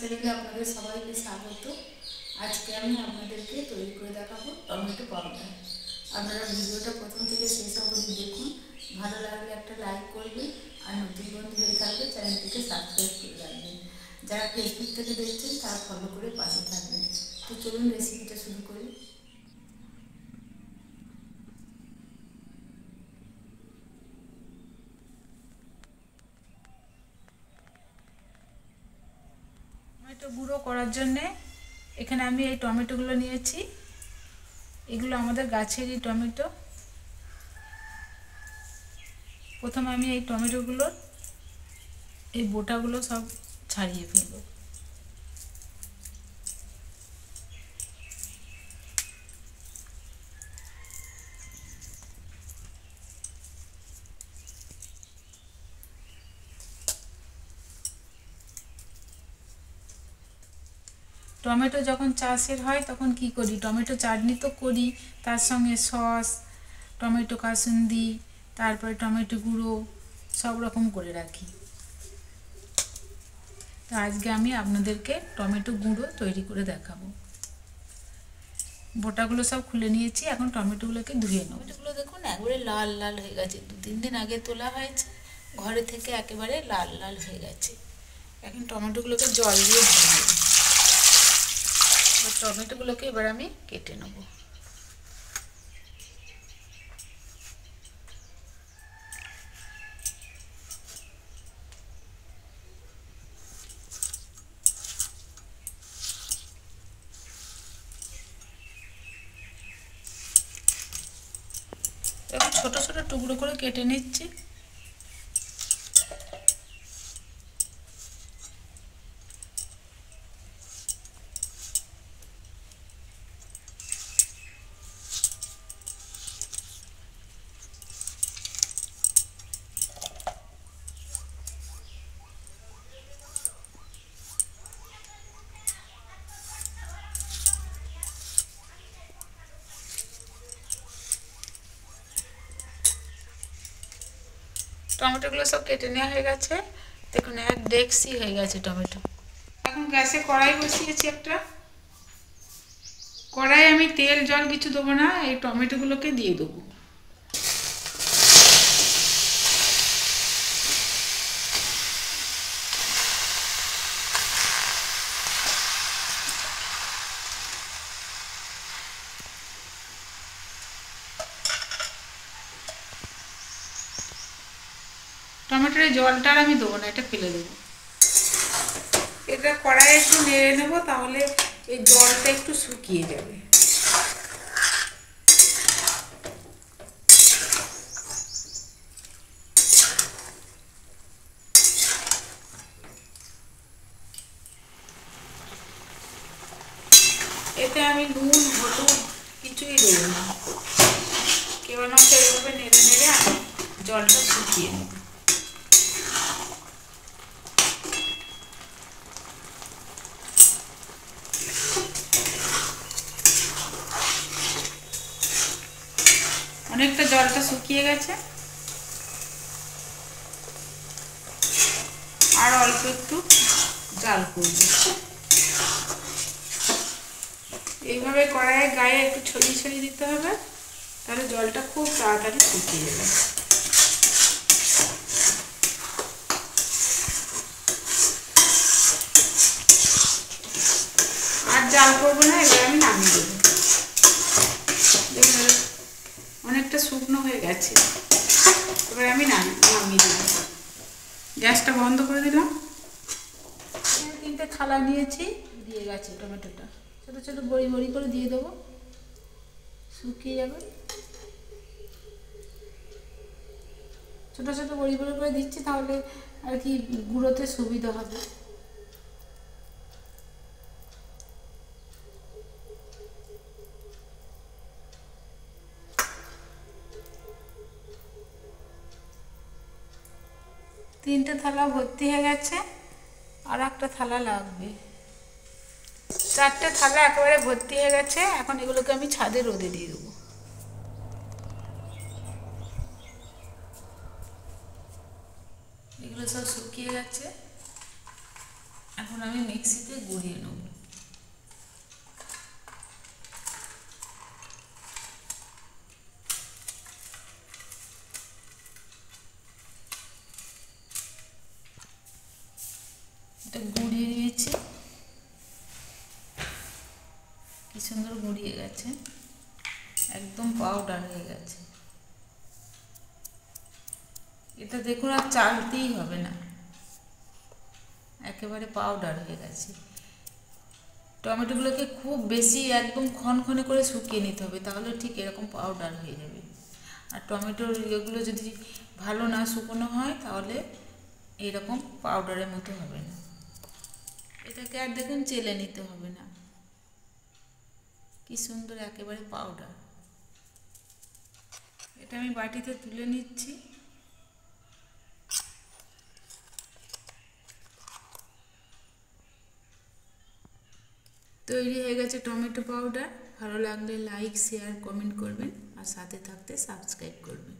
চ্যানেলে আপনাদের সবাইকে স্বাগত। আজকে আমি আপনাদেরকে তৈরি করে দেখাবো টমেটো পাউডার। আপনারা ভিডিওটা প্রথম থেকে শেষ অবধি দেখুন। ভালো লাগলে একটা লাইক করবেন, আর নতুন বন্ধু হয়ে থাকলে চ্যানেলটিকে সাবস্ক্রাইব করে রাখবেন। যারা ফেসবুক থেকে দেখছেন তারা ফলো করে পাশে থাকবেন। তো চলুন রেসিপিটা শুরু করি। টমেটো গুঁড়ো করার জন্যে এখানে আমি এই টমেটোগুলো নিয়েছি। এগুলো আমাদের গাছেরই টমেটো। প্রথমে আমি এই টমেটোগুলোর এই বোটাগুলো সব ছাড়িয়ে ফেলব। টমেটো যখন চাষের হয় তখন কি করি, টমেটো চাটনি তো করি, তার সঙ্গে সস, টমেটো কাসুন্দি, তারপরে টমেটো গুঁড়ো সব রকম করে রাখি। তো আজকে আমি আপনাদেরকে টমেটো গুঁড়ো তৈরি করে দেখাবো। বোটাগুলো সব খুলে নিয়েছি, এখন টমেটোগুলোকে ধুয়ে নেব। টমেটোগুলো দেখুন একবারে লাল লাল হয়ে গেছে, 2-3 দিন আগে তোলা হয়েছে, ঘরে থেকে একেবারে লাল লাল হয়ে গেছে। এখন টমেটোগুলোকে জল দিয়ে ধুয়ে নেব। টমেটোগুলোকে এবার আমি কেটে নেব। এখন ছোট ছোট টুকরো করে কেটে নিচ্ছি। টমেটোগুলো সব কেটে নেওয়া হয়ে গেছে। দেখুন এক ডেক্সি হয়ে গেছে টমেটো। এখন গ্যাসে কড়াই বসিয়েছি একটা। কড়াই আমি তেল জল কিছু দেবো না, এই টমেটোগুলোকে দিয়ে দেবো। টমেটোর এই জলটা আর আমি দেবো না, এটা ফেলে দেবো। এটা কড়াইয়ে একটু নেড়ে নেবো, তাহলে এই জলটা একটু শুকিয়ে যাবে। এতে আমি নুন হলুদ কিছুই দেবো না, কেবলমাত্র এইভাবে নেড়ে নেড়ে আমি জলটা শুকিয়ে নেব। অনেকটা জলটা শুকিয়ে গেছে, আর অল্প একটু জাল করব। এইভাবে কড়াইয়ের গায়ে একটু ছড়িয়ে ছড়িয়ে দিতে হবে, তাহলে জলটা খুব তাড়াতাড়ি শুকিয়ে যাবে। আর জাল করবো না, এবার আমি নামিয়ে দেবো। দেখুন অনেকটা শুকনো হয়ে গেছে, এবার আমি নামিয়ে দেবো। গ্যাসটা বন্ধ করে দিলাম। 3টে থালা নিয়েছি, দিয়ে গেছে টমেটোটা। ছোটো ছোটো বড়ি বড়ি করে দিয়ে দেবো, শুকিয়ে যাবে। ছোটো ছোটো বড়ি বড়ি করে দিচ্ছি, তাহলে আর কি গুঁড়োতে সুবিধা হবে। তিনটে থালা ভর্তি হয়ে গেছে, আর একটা থালা লাগবে। 4টে থালা একেবারে ভর্তি হয়ে গেছে। এখন এগুলোকে আমি ছাদে রোদে দিয়ে দেবো। এগুলো সব শুকিয়ে গেছে, এখন আমি মিক্সিতে গুঁড়িয়ে নেব। এটা গুঁড়িয়ে নিয়েছি, কি সুন্দর গুঁড়িয়ে গেছে, একদম পাউডার হয়ে গেছে। এটা দেখুন আর চালতেই হবে না, একেবারে পাউডার হয়ে গেছে। টমেটোগুলোকে খুব বেশি একদম খনখনে করে শুকিয়ে নিতে হবে, তাহলে ঠিক এরকম পাউডার হয়ে যাবে। আর টমেটোর ইয়েগুলো যদি ভালো না শুকনো হয় তাহলে এইরকম পাউডারের মতো হবে না। এটাকে আর দেখুন চেলে নিতে হবে না, কি সুন্দর একেবারে পাউডার। এটা আমি বাটিতে তুলে নিচ্ছি। তৈরি হয়ে গেছে টমেটো পাউডার। ভালো লাগলে লাইক, শেয়ার, কমেন্ট করবেন আর সাথে থাকতে সাবস্ক্রাইব করবেন।